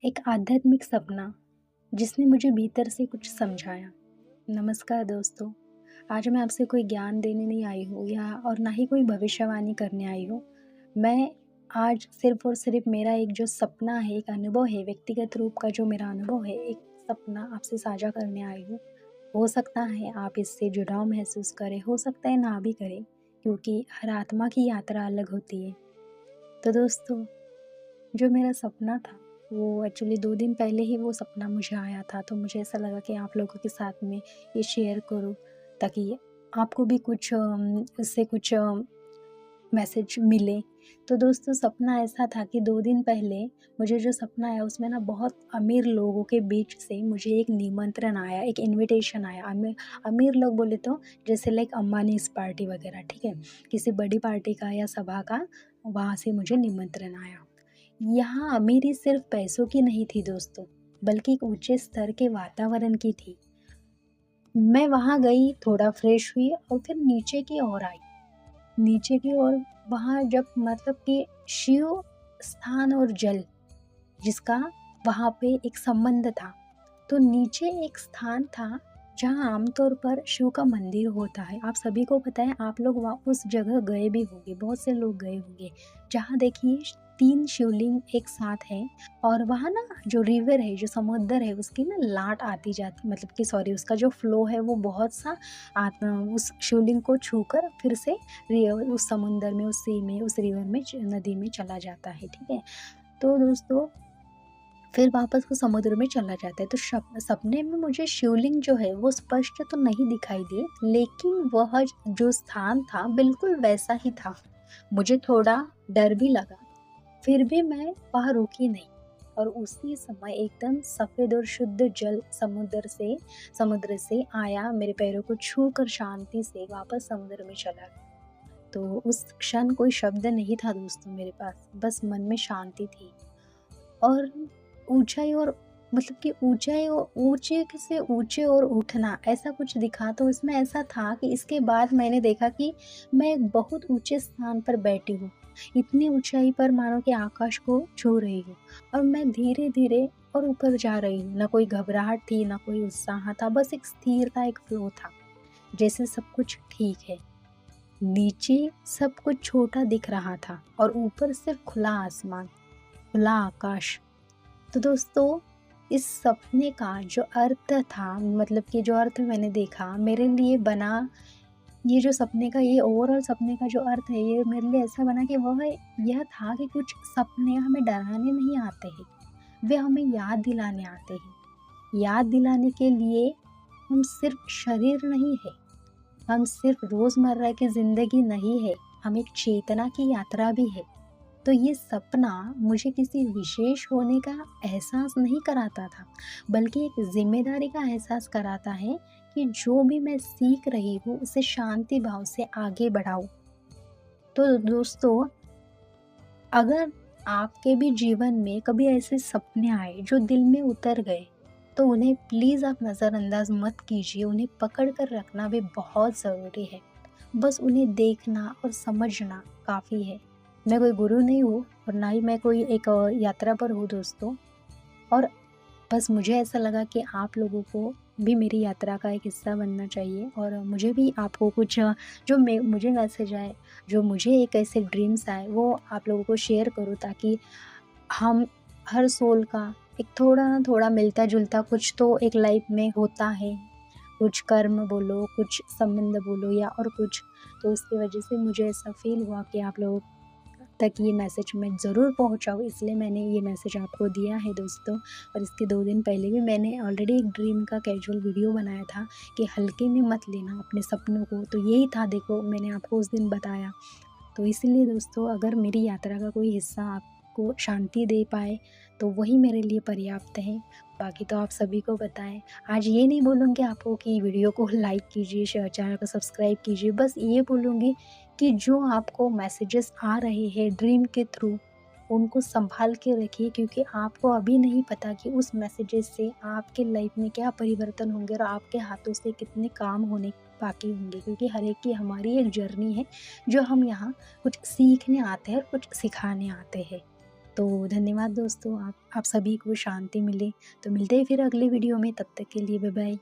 एक आध्यात्मिक सपना जिसने मुझे भीतर से कुछ समझाया। नमस्कार दोस्तों, आज मैं आपसे कोई ज्ञान देने नहीं आई हूँ या और ना ही कोई भविष्यवाणी करने आई हूँ। मैं आज सिर्फ़ और सिर्फ़ मेरा एक जो सपना है, एक अनुभव है, व्यक्तिगत रूप का जो मेरा अनुभव है, एक सपना आपसे साझा करने आई हूँ। हो सकता है आप इससे जुड़ाव महसूस करें, हो सकता है ना भी करें, क्योंकि हर आत्मा की यात्रा अलग होती है। तो दोस्तों, जो मेरा सपना था, वो एक्चुअली 2 दिन पहले ही वो सपना मुझे आया था, तो मुझे ऐसा लगा कि आप लोगों के साथ में ये शेयर करूँ, ताकि आपको भी कुछ उससे कुछ मैसेज मिले। तो दोस्तों, सपना ऐसा था कि 2 दिन पहले मुझे जो सपना आया उसमें ना बहुत अमीर लोगों के बीच से मुझे एक निमंत्रण आया, एक इन्विटेशन आया। अमीर लोग बोले तो जैसे लाइक अंबानीज़ पार्टी वगैरह, ठीक है? किसी बड़ी पार्टी का या सभा का, वहाँ से मुझे निमंत्रण आया। यहाँ अमीरी सिर्फ पैसों की नहीं थी दोस्तों, बल्कि एक ऊंचे स्तर के वातावरण की थी। मैं वहाँ गई, थोड़ा फ्रेश हुई और फिर नीचे की ओर आई। नीचे की ओर वहाँ जब मतलब कि शिव स्थान और जल जिसका वहाँ पे एक संबंध था। तो नीचे एक स्थान था जहाँ आमतौर पर शिव का मंदिर होता है। आप सभी को पता है, आप लोग वहाँ उस जगह गए भी होंगे, बहुत से लोग गए होंगे। जहाँ देखिए 3 शिवलिंग एक साथ हैं और वहाँ ना जो रिवर है, जो समुद्र है, उसकी ना लाट आती जाती, मतलब कि सॉरी, उसका जो फ्लो है वो बहुत सा उस शिवलिंग को छूकर फिर से उस समुद्र में, उस सी में, उस रिवर में, नदी में चला जाता है, ठीक है? तो दोस्तों, फिर वापस वो समुद्र में चला जाता है। तो सपने में मुझे शिवलिंग जो है वो स्पष्ट तो नहीं दिखाई दी, लेकिन वह जो स्थान था बिल्कुल वैसा ही था। मुझे थोड़ा डर भी लगा, फिर भी मैं वहाँ रुकी नहीं और उसी समय एकदम सफ़ेद और शुद्ध जल समुद्र से आया, मेरे पैरों को छूकर शांति से वापस समुद्र में चला गया। तो उस क्षण कोई शब्द नहीं था दोस्तों मेरे पास, बस मन में शांति थी। और ऊँचाई और मतलब कि ऊँचाई और ऊँचे से ऊँचे और उठना ऐसा कुछ दिखा, तो इसमें ऐसा था कि इसके बाद मैंने देखा कि मैं एक बहुत ऊँचे स्थान पर बैठी हूँ। इतनी ऊँचाई पर मानो कि आकाश को छू रही हूँ और मैं धीरे-धीरे और ऊपर जा रही हूँ। ना कोई घबराहट थी, ना कोई उत्साह था, बस एक स्थिरता, एक फ्लो था। जैसे सब कुछ ठीक है। नीचे सब कुछ छोटा दिख रहा था और ऊपर सिर्फ खुला आसमान, खुला आकाश। तो दोस्तों, इस सपने का जो अर्थ था, मतलब कि जो अर्थ मैंने देखा मेरे लिए बना, ये जो सपने का, ये ओवरऑल सपने का जो अर्थ है, ये मेरे लिए ऐसा बना कि वह यह था कि कुछ सपने हमें डराने नहीं आते हैं, वे हमें याद दिलाने आते हैं। याद दिलाने के लिए हम सिर्फ शरीर नहीं है, हम सिर्फ रोज़मर्रा की ज़िंदगी नहीं है, हम एक चेतना की यात्रा भी है। तो ये सपना मुझे किसी विशेष होने का एहसास नहीं कराता था, बल्कि एक ज़िम्मेदारी का एहसास कराता है कि जो भी मैं सीख रही हूँ उसे शांति भाव से आगे बढ़ाऊँ। तो दोस्तों, अगर आपके भी जीवन में कभी ऐसे सपने आए जो दिल में उतर गए, तो उन्हें प्लीज़ आप नज़रअंदाज मत कीजिए, उन्हें पकड़ कर रखना भी बहुत ज़रूरी है। बस उन्हें देखना और समझना काफ़ी है। मैं कोई गुरु नहीं हूँ और ना ही मैं कोई एक यात्रा पर हूँ दोस्तों, और बस मुझे ऐसा लगा कि आप लोगों को भी मेरी यात्रा का एक हिस्सा बनना चाहिए और मुझे भी आपको कुछ जो मुझे मैसेज आए, जो मुझे एक ऐसे ड्रीम्स आए, वो आप लोगों को शेयर करूँ, ताकि हम हर सोल का एक थोड़ा ना थोड़ा मिलता-जुलता कुछ तो एक लाइफ में होता है। कुछ कर्म बोलो, कुछ संबंध बोलो या और कुछ। तो उसकी वजह से मुझे ऐसा फ़ील हुआ कि आप लोगों तक ये मैसेज मैं ज़रूर पहुँचाऊँ, इसलिए मैंने ये मैसेज आपको दिया है दोस्तों। और इसके 2 दिन पहले भी मैंने ऑलरेडी एक ड्रीम का कैजुअल वीडियो बनाया था कि हल्के में मत लेना अपने सपनों को, तो यही था, देखो मैंने आपको उस दिन बताया। तो इसीलिए दोस्तों, अगर मेरी यात्रा का कोई हिस्सा आपको शांति दे पाए, तो वही मेरे लिए पर्याप्त है। बाकी तो आप सभी को पता है। आज ये नहीं बोलूँगी आपको कि वीडियो को लाइक कीजिए, चैनल को सब्सक्राइब कीजिए, बस ये बोलूँगी कि जो आपको मैसेजेस आ रहे हैं ड्रीम के थ्रू, उनको सँभाल के रखिए, क्योंकि आपको अभी नहीं पता कि उस मैसेजेस से आपके लाइफ में क्या परिवर्तन होंगे और आपके हाथों से कितने काम होने बाकी होंगे, क्योंकि हर एक की हमारी एक जर्नी है, जो हम यहाँ कुछ सीखने आते हैं और कुछ सिखाने आते हैं। तो धन्यवाद दोस्तों, आप सभी को शांति मिले। तो मिलते हैं फिर अगले वीडियो में, तब तक के लिए बाय बाय।